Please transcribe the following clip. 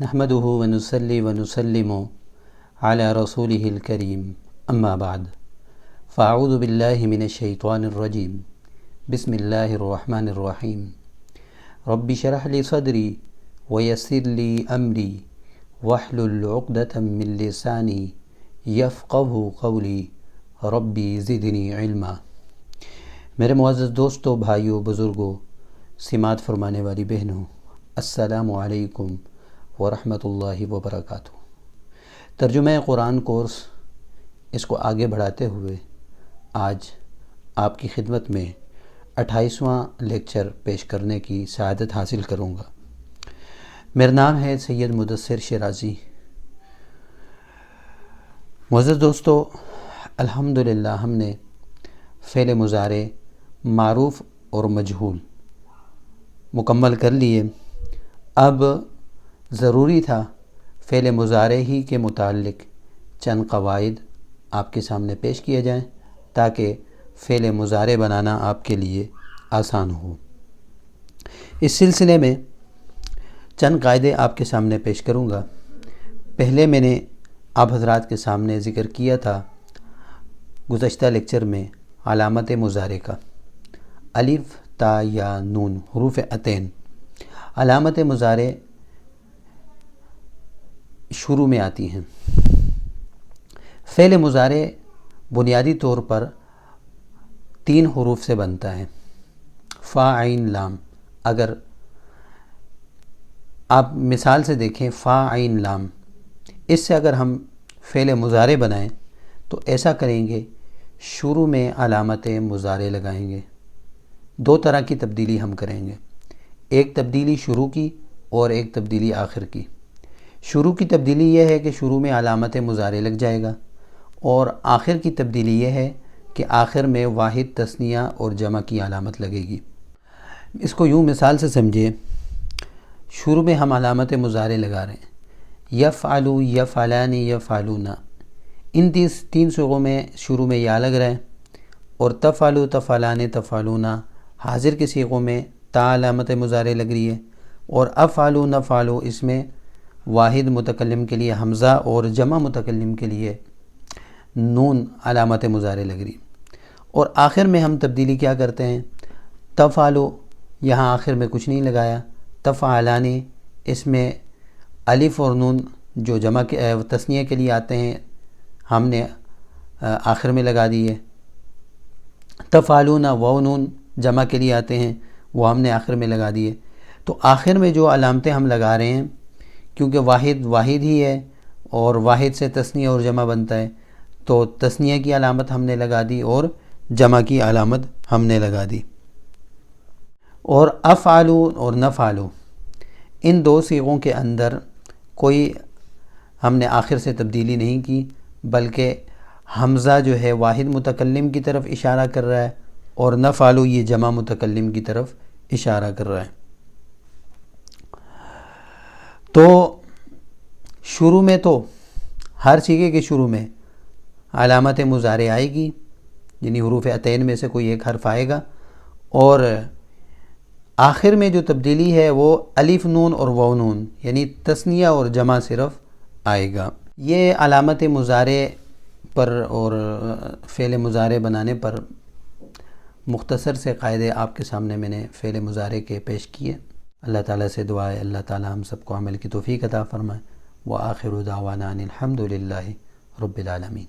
نحمده ونصلي ونسلم على رسوله الكريم اما بعد فاعوذ بالله من الشيطان الرجيم بسم الله الرحمن الرحيم رب اشرح لي صدري ويسر لي امري واحلل عقدة من لساني يفقهوا قولي ربي زدني علما۔ میرے معزز دوستوں، بھائیوں، بزرگوں، سماعت فرمانے والی بہنوں، السلام علیکم ورحمۃ اللہ وبرکاتہ۔ ترجمہ قرآن کورس اس کو آگے بڑھاتے ہوئے آج آپ کی خدمت میں 28واں لیکچر پیش کرنے کی سعادت حاصل کروں گا۔ میرا نام ہے سید مدثر شیرازی۔ معزز دوستو، الحمدللہ ہم نے فعل مضارع معروف اور مجہول مکمل کر لیے۔ اب ضروری تھا فعل مضارع ہی کے متعلق چند قواعد آپ کے سامنے پیش کیے جائیں تاکہ فعل مضارع بنانا آپ کے لیے آسان ہو۔ اس سلسلے میں چند قاعدے آپ کے سامنے پیش کروں گا۔ پہلے میں نے آپ حضرات کے سامنے ذکر کیا تھا گزشتہ لیکچر میں علامت مضارع کا، الف، تا یا نون، حروف عطین۔ علامت مضارع شروع میں آتی ہیں۔ فعل مضارع بنیادی طور پر 3 حروف سے بنتا ہے، فا، عین، لام۔ اگر آپ مثال سے دیکھیں فا، عین، لام، اس سے اگر ہم فعل مضارع بنائیں تو ایسا کریں گے، شروع میں علامت مضارع لگائیں گے۔ 2 طرح کی تبدیلی ہم کریں گے، ایک تبدیلی شروع کی اور ایک تبدیلی آخر کی۔ شروع کی تبدیلی یہ ہے کہ شروع میں علامت مضارع لگ جائے گا، اور آخر کی تبدیلی یہ ہے کہ آخر میں واحد، تثنیہ اور جمع کی علامت لگے گی۔ اس کو یوں مثال سے سمجھے، شروع میں ہم علامت مضارع لگا رہے ہیں، یفعلو، یفعلان، یفعلون۔ ان 3 صیغوں میں شروع میں یا لگ رہا ہے، اور تفعلو، تفعلان، تفعلون، حاضر کے صیغوں میں تا علامت مضارع لگ رہی ہے، اور افعلو، نفعلو، اس میں واحد متکلم کے لیے حمزہ اور جمع متکلم کے لیے نون علامت مضارع لگ رہی ہے۔ اور آخر میں ہم تبدیلی کیا کرتے ہیں، تفعلو، یہاں آخر میں کچھ نہیں لگایا، تفعلانی، اس میں الف اور نون جو جمع کے تثنیہ کے لیے آتے ہیں ہم نے آخر میں لگا دیے۔ تفعلون، واو نون جمع کے لیے آتے ہیں، وہ ہم نے آخر میں لگا دیے۔ تو آخر میں جو علامتیں ہم لگا رہے ہیں، کیونکہ واحد ہی ہے اور واحد سے تثنیہ اور جمع بنتا ہے، تو تثنیہ کی علامت ہم نے لگا دی اور جمع کی علامت ہم نے لگا دی۔ اور افعلو اور نفعلو، ان 2 صیغوں کے اندر کوئی ہم نے آخر سے تبدیلی نہیں کی، بلکہ حمزہ جو ہے واحد متکلم کی طرف اشارہ کر رہا ہے، اور نفعلو یہ جمع متکلم کی طرف اشارہ کر رہا ہے۔ تو شروع میں تو ہر صیغے کے شروع میں علامت مضارع آئے گی، یعنی حروف عطین میں سے کوئی ایک حرف آئے گا، اور آخر میں جو تبدیلی ہے وہ الف نون اور واو نون، یعنی تثنیہ اور جمع صرف آئے گا۔ یہ علامت مضارع پر اور فعل مضارع بنانے پر مختصر سے قاعدے آپ کے سامنے میں نے فعل مضارع کے پیش کیے۔ اللہ تعالیٰ سے دعا ہے اللہ تعالیٰ ہم سب کو عمل کی توفیق عطا فرمائے۔ وآخر دعوانا ان الحمد للہ رب العالمین۔